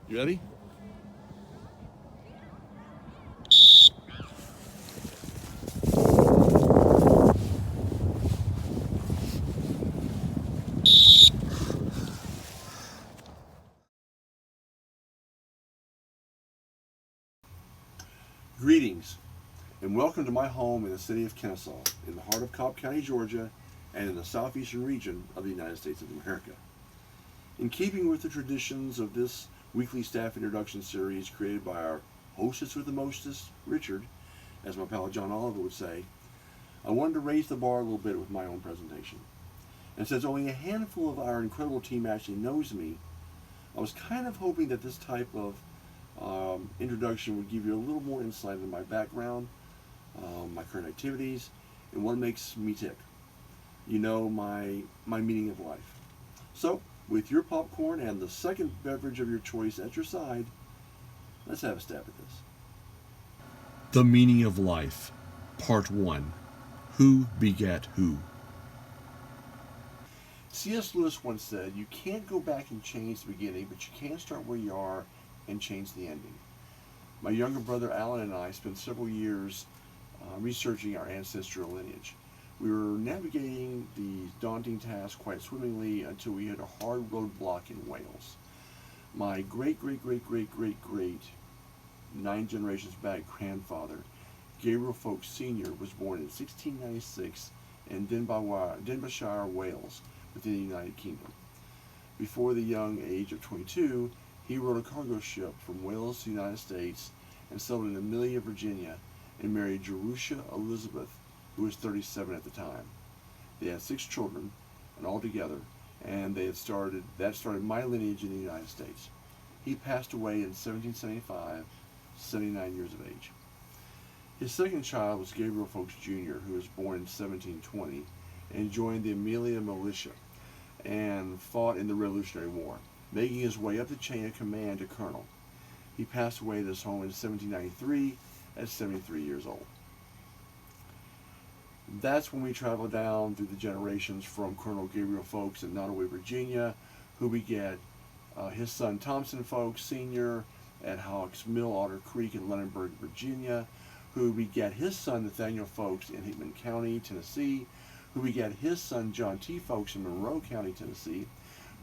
You ready? Greetings, and welcome to my home in the city of Kennesaw, in the heart of Cobb County, Georgia, and in the southeastern region of the United States of America. In keeping with the traditions of this weekly staff introduction series created by our hostess with the mostest, Richard, as my pal John Oliver would say, I wanted to raise the bar a little bit with my own presentation. And since only a handful of our incredible team actually knows me, I was kind of hoping that this type of introduction would give you a little more insight into my background, my current activities, and what makes me tick. You know, my meaning of life. So, with your popcorn and the second beverage of your choice at your side, let's have a stab at this. The Meaning of Life, Part 1. Who Begat Who? C.S. Lewis once said, you can't go back and change the beginning, but you can start where you are and change the ending. My younger brother Alan and I spent several years researching our ancestral lineage. We were navigating the daunting task quite swimmingly until we hit a hard roadblock in Wales. My great 9 generations back grandfather, Gabriel Folks Sr., was born in 1696 in Denbighshire, Wales, within the United Kingdom. Before the young age of 22, he rode a cargo ship from Wales to the United States and settled in Amelia, Virginia, and married Jerusha Elizabeth, who was 37 at the time. They had 6 children, and all together, and that started my lineage in the United States. He passed away in 1775, 79 years of age. His second child was Gabriel Folks Jr., who was born in 1720 and joined the Amelia Militia and fought in the Revolutionary War, making his way up the chain of command to colonel. He passed away at his home in 1793 at 73 years old. That's when we travel down through the generations from Colonel Gabriel Folks in Nottoway, Virginia, who begat his son Thompson Folks Sr. at Hawks Mill, Otter Creek in Lunenburg, Virginia, who begat his son Nathaniel Folks in Hickman County, Tennessee, who begat his son John T. Folks in Monroe County, Tennessee,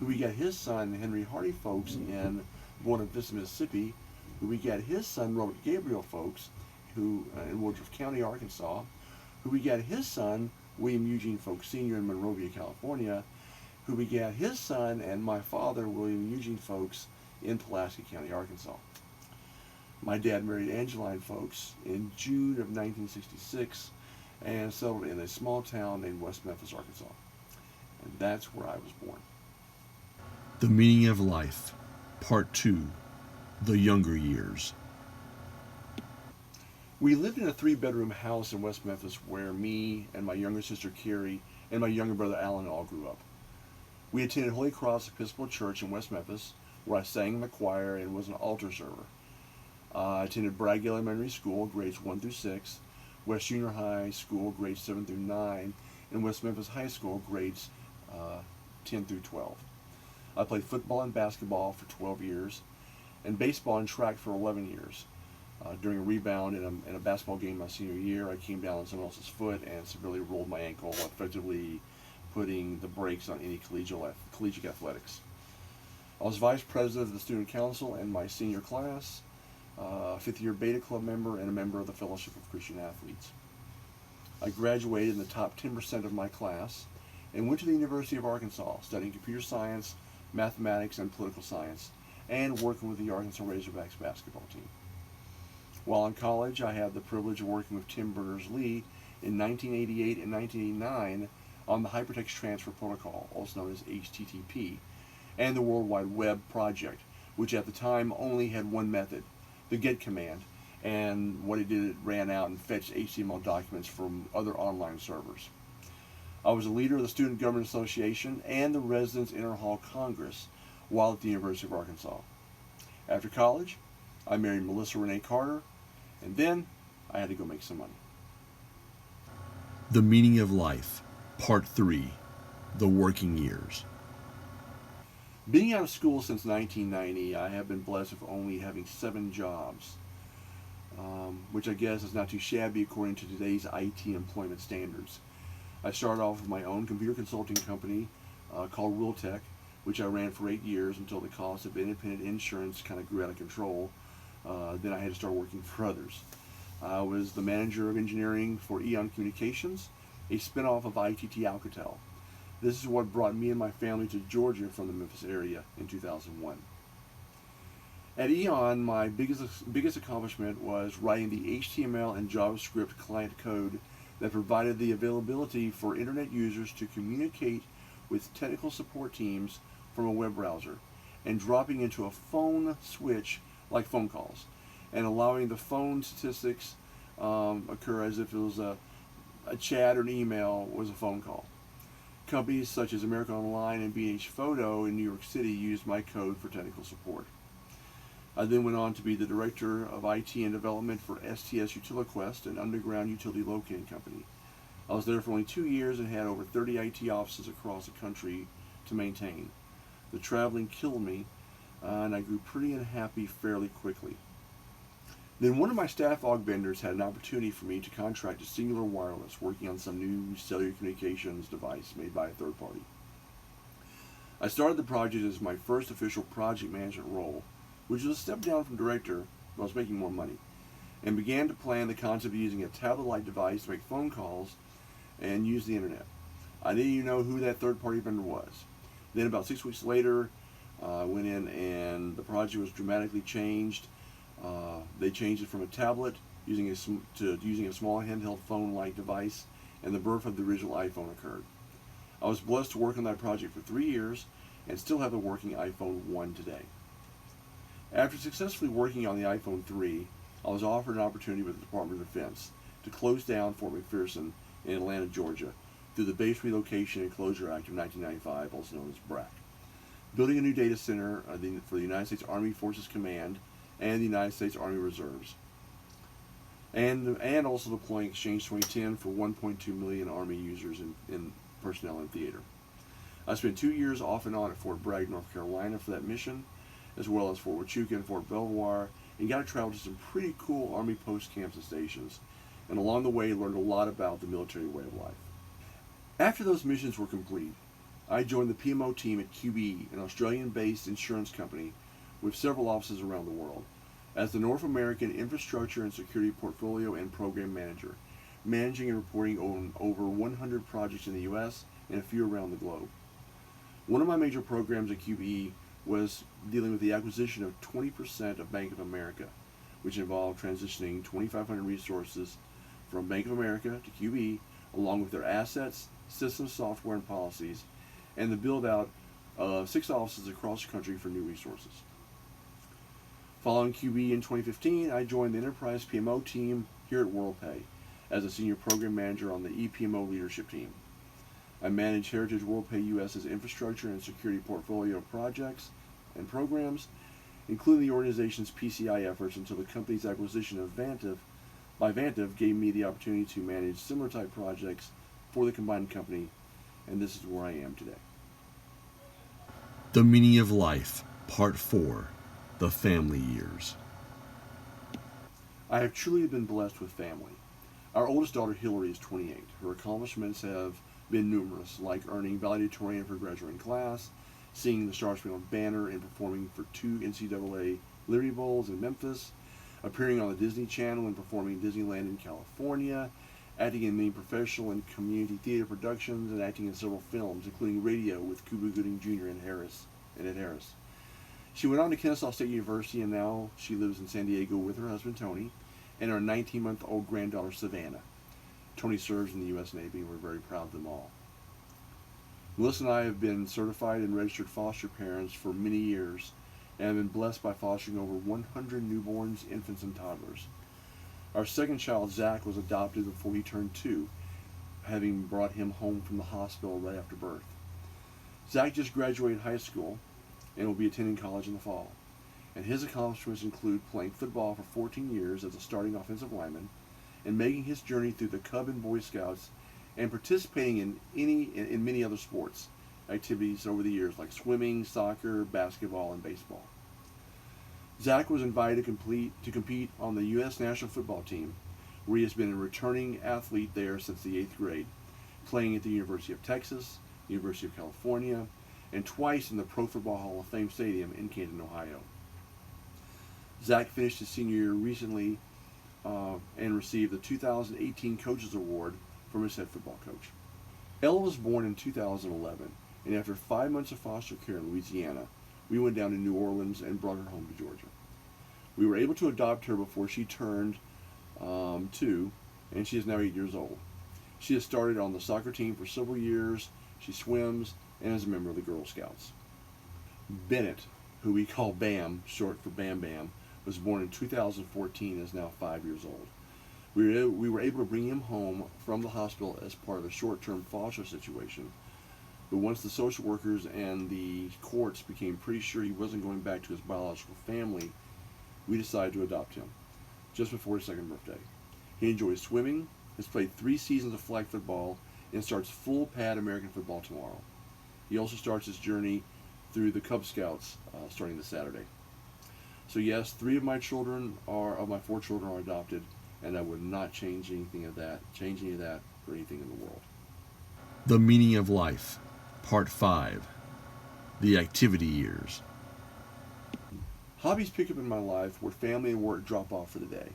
who begat his son Henry Hardy Folks in Buena Vista, Mississippi, who begat his son Robert Gabriel Folks in Woodruff County, Arkansas, who begat his son William Eugene Folks Sr. in Monrovia, California, who begat his son and my father William Eugene Folks in Pulaski County, Arkansas. My dad married Angeline Folks in June of 1966 and settled in a small town named West Memphis, Arkansas. And that's where I was born. The Meaning of Life, Part 2, The Younger Years. We lived in a 3-bedroom house in West Memphis where me and my younger sister Carrie and my younger brother Alan all grew up. We attended Holy Cross Episcopal Church in West Memphis, where I sang in the choir and was an altar server. I attended Bragg Elementary School, grades 1 through 6, West Junior High School, grades 7 through 9, and West Memphis High School, grades 10 through 12. I played football and basketball for 12 years, and baseball and track for 11 years. During a rebound in a basketball game my senior year, I came down on someone else's foot and severely rolled my ankle, effectively putting the brakes on any collegiate athletics. I was vice president of the student council in my senior class, a 5th-year Beta Club member, and a member of the Fellowship of Christian Athletes. I graduated in the top 10% of my class and went to the University of Arkansas, studying computer science, mathematics, and political science, and working with the Arkansas Razorbacks basketball team. While in college, I had the privilege of working with Tim Berners-Lee in 1988 and 1989 on the Hypertext Transfer Protocol, also known as HTTP, and the World Wide Web project, which at the time only had one method, the GET command, and what it did, it ran out and fetched HTML documents from other online servers. I was a leader of the Student Government Association and the Residents Interhall Congress while at the University of Arkansas. After college, I married Melissa Renee Carter, and then I had to go make some money. The Meaning of Life, Part 3, The Working Years. Being out of school since 1990, I have been blessed with only having 7 jobs, which I guess is not too shabby according to today's IT employment standards. I started off with my own computer consulting company called Worldpay, which I ran for 8 years until the cost of independent insurance kind of grew out of control. Then I had to start working for others. I was the manager of engineering for Eon Communications, a spinoff of ITT Alcatel. This is what brought me and my family to Georgia from the Memphis area in 2001. At Eon, my biggest accomplishment was writing the HTML and JavaScript client code that provided the availability for internet users to communicate with technical support teams from a web browser and dropping into a phone switch like phone calls and allowing the phone statistics occur as if it was a chat or an email was a phone call. Companies such as American Online and B&H Photo in New York City used my code for technical support. I then went on to be the director of IT and development for STS UtiliQuest, an underground utility locating company. I was there for only 2 years and had over 30 IT offices across the country to maintain. The traveling killed me, and I grew pretty unhappy fairly quickly. Then one of my staff aug vendors had an opportunity for me to contract to Singular Wireless, working on some new cellular communications device made by a third party. I started the project as my first official project management role, which was a step down from director, but I was making more money, and began to plan the concept of using a tablet-like device to make phone calls and use the internet. I didn't even know who that third-party vendor was. Then about 6 weeks later, I went in and the project was dramatically changed. They changed it from a tablet to using a small handheld phone-like device, and the birth of the original iPhone occurred. I was blessed to work on that project for 3 years and still have a working iPhone 1 today. After successfully working on the iPhone 3, I was offered an opportunity with the Department of Defense to close down Fort McPherson in Atlanta, Georgia, through the Base Relocation and Closure Act of 1995, also known as BRAC. Building a new data center for the United States Army Forces Command and the United States Army Reserves. And also deploying Exchange 2010 for 1.2 million Army users in personnel and theater. I spent 2 years off and on at Fort Bragg, North Carolina for that mission, as well as Fort Huachuca and Fort Belvoir, and got to travel to some pretty cool Army post camps and stations, and along the way learned a lot about the military way of life. After those missions were complete, I joined the PMO team at QBE, an Australian-based insurance company with several offices around the world, as the North American Infrastructure and Security Portfolio and Program Manager, managing and reporting on over 100 projects in the U.S. and a few around the globe. One of my major programs at QBE was dealing with the acquisition of 20% of Bank of America, which involved transitioning 2,500 resources from Bank of America to QBE, along with their assets, systems, software, and policies, and the build-out of 6 offices across the country for new resources. Following QBE in 2015, I joined the Enterprise PMO team here at Worldpay as a Senior Program Manager on the ePMO leadership team. I manage Heritage Worldpay US's infrastructure and security portfolio of projects and programs, including the organization's PCI efforts until the company's acquisition of Vantiv gave me the opportunity to manage similar type projects for the combined company, and this is where I am today. The Meaning of Life, Part 4, The Family Years. I have truly been blessed with family. Our oldest daughter, Hillary, is 28. Her accomplishments have been numerous, like earning valedictorian for graduating class, singing the Star Spangled Banner, and performing for 2 NCAA Liberty Bowls in Memphis, appearing on the Disney Channel and performing in Disneyland in California, acting in many professional and community theater productions, and acting in several films, including Radio with Cuba Gooding Jr. and Ed Harris. She went on to Kennesaw State University, and now she lives in San Diego with her husband, Tony, and our 19-month-old granddaughter, Savannah. Tony serves in the U.S. Navy, and we're very proud of them all. Melissa and I have been certified and registered foster parents for many years, and have been blessed by fostering over 100 newborns, infants, and toddlers. Our second child, Zach, was adopted before he turned 2, having brought him home from the hospital right after birth. Zach just graduated high school and will be attending college in the fall, and his accomplishments include playing football for 14 years as a starting offensive lineman, and making his journey through the Cub and Boy Scouts, and participating in many other sports, activities over the years like swimming, soccer, basketball, and baseball. Zach was invited to compete on the U.S. national football team, where he has been a returning athlete there since the 8th grade, playing at the University of Texas, University of California, and twice in the Pro Football Hall of Fame Stadium in Canton, Ohio. Zach finished his senior year recently and received the 2018 Coaches Award from his head football coach. Ella was born in 2011, and after 5 months of foster care in Louisiana, we went down to New Orleans and brought her home to Georgia. We were able to adopt her before she turned 2, and she is now 8 years old. She has started on the soccer team for several years. She swims and is a member of the Girl Scouts. Bennett, who we call Bam, short for Bam Bam, was born in 2014 and is now 5 years old. We were able to bring him home from the hospital as part of a short-term foster situation. But once the social workers and the courts became pretty sure he wasn't going back to his biological family, we decided to adopt him just before his 2nd birthday. He enjoys swimming, has played 3 seasons of flag football, and starts full pad American football tomorrow. He also starts his journey through the Cub Scouts starting this Saturday. So yes, 3 of my 4 children are adopted, and I would not change any of that for anything in the world. The Meaning of Life, Part 5, The Activity Years. Hobbies pick up in my life where family and work drop off for the day.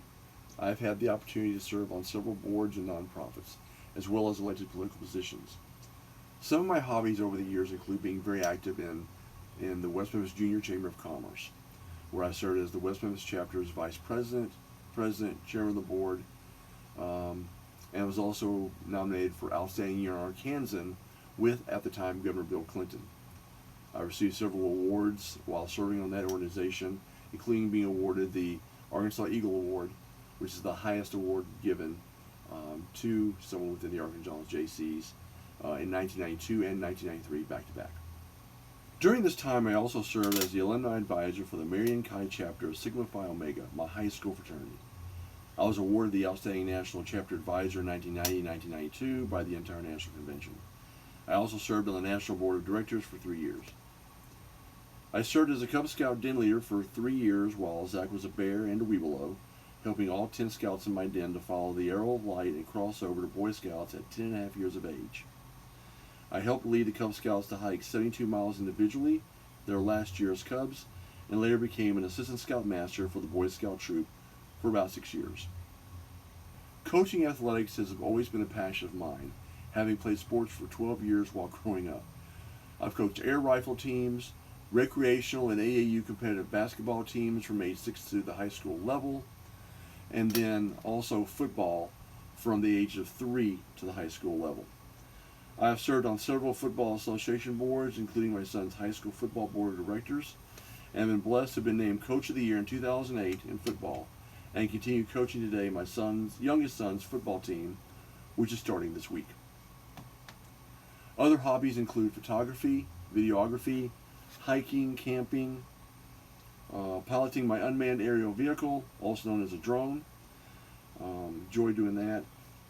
I've had the opportunity to serve on several boards and nonprofits, as well as elected political positions. Some of my hobbies over the years include being very active in the West Memphis Junior Chamber of Commerce, where I served as the West Memphis chapter's vice president, chairman of the board, and was also nominated for Outstanding Young Arkansan with, at the time, Governor Bill Clinton. I received several awards while serving on that organization, including being awarded the Arkansas Eagle Award, which is the highest award given to someone within the Arkansas JCs in 1992 and 1993 back-to-back. During this time, I also served as the alumni advisor for the Marion Chi chapter of Sigma Phi Omega, my high school fraternity. I was awarded the Outstanding National Chapter Advisor in 1990 and 1992 by the entire National Convention. I also served on the National Board of Directors for 3 years. I served as a Cub Scout den leader for 3 years while Zach was a bear and a Weebelo, helping all 10 Scouts in my den to follow the arrow of light and cross over to Boy Scouts at 10 and a half years of age. I helped lead the Cub Scouts to hike 72 miles individually, their last year as Cubs, and later became an Assistant Scout Master for the Boy Scout troop for about 6 years. Coaching athletics has always been a passion of mine, having played sports for 12 years while growing up. I've coached air rifle teams, recreational and AAU competitive basketball teams from age 6 to the high school level, and then also football from the age of 3 to the high school level. I have served on several football association boards, including my son's high school football board of directors, and have been blessed to have been named Coach of the Year in 2008 in football, and continue coaching today my youngest son's football team, which is starting this week. Other hobbies include photography, videography, hiking, camping, piloting my unmanned aerial vehicle, also known as a drone. Enjoy doing that.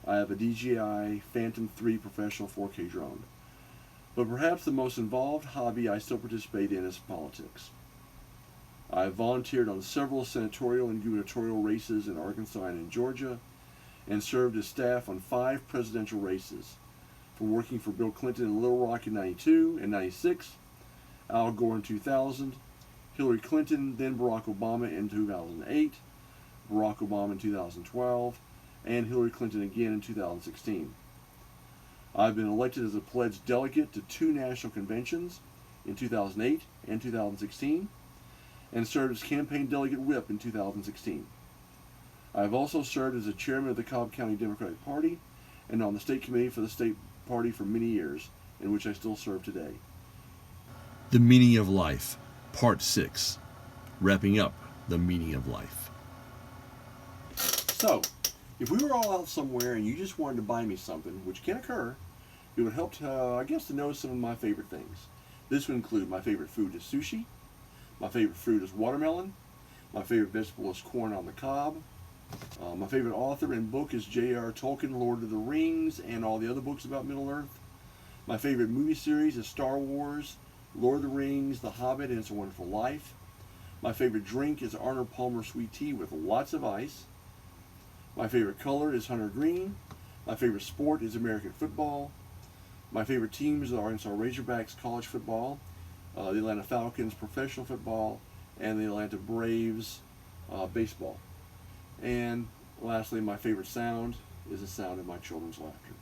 I have a DJI Phantom 3 professional 4K drone. But perhaps the most involved hobby I still participate in is politics. I have volunteered on several senatorial and gubernatorial races in Arkansas and in Georgia, and served as staff on 5 presidential races, from working for Bill Clinton in Little Rock in 92 and 96, Al Gore in 2000, Hillary Clinton, then Barack Obama in 2008, Barack Obama in 2012, and Hillary Clinton again in 2016. I've been elected as a pledged delegate to 2 national conventions in 2008 and 2016, and served as campaign delegate whip in 2016. I have also served as a chairman of the Cobb County Democratic Party and on the state committee for the state party for many years, in which I still serve today. The Meaning of Life, Part 6, Wrapping Up the Meaning of Life. So, if we were all out somewhere and you just wanted to buy me something, which can occur, it would help to know some of my favorite things. This would include my favorite food is sushi, my favorite fruit is watermelon, my favorite vegetable is corn on the cob, my favorite author and book is J.R. Tolkien, Lord of the Rings, and all the other books about Middle-earth. My favorite movie series is Star Wars, Lord of the Rings, The Hobbit, and It's a Wonderful Life. My favorite drink is Arnold Palmer sweet tea with lots of ice. My favorite color is hunter green. My favorite sport is American football. My favorite teams are Arkansas Razorbacks college football, the Atlanta Falcons professional football, and the Atlanta Braves baseball. And lastly, my favorite sound is the sound of my children's laughter.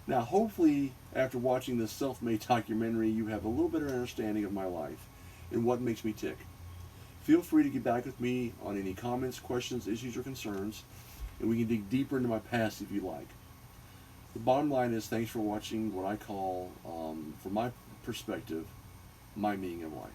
Now, hopefully, after watching this self-made documentary, you have a little better understanding of my life and what makes me tick. Feel free to get back with me on any comments, questions, issues, or concerns, and we can dig deeper into my past if you like. The bottom line is, thanks for watching what I call, from my perspective, my meaning of life.